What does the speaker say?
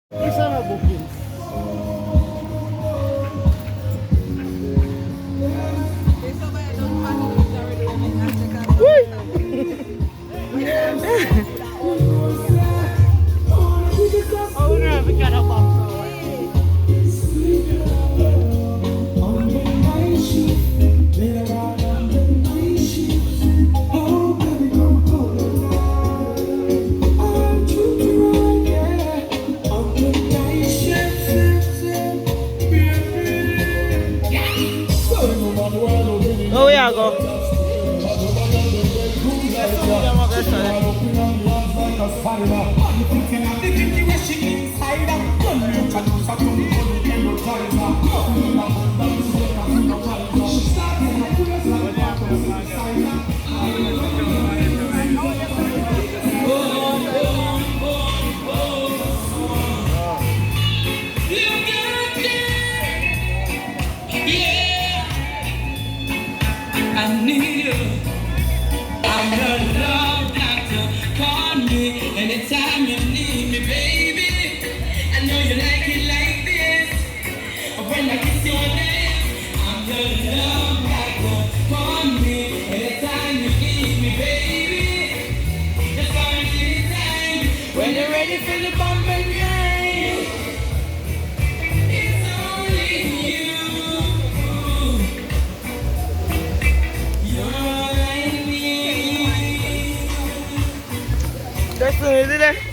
Isa na booking. Oh, grabe ka na pa. Oh yeah, go. I need you. I'm your love doctor. Call me anytime you need me, baby. I know you like it like this. When I kiss your lips, I'm your love doctor. Call me anytime you need me, baby. Just call me anytime when you're ready for the bump and grind. It's only you. That's the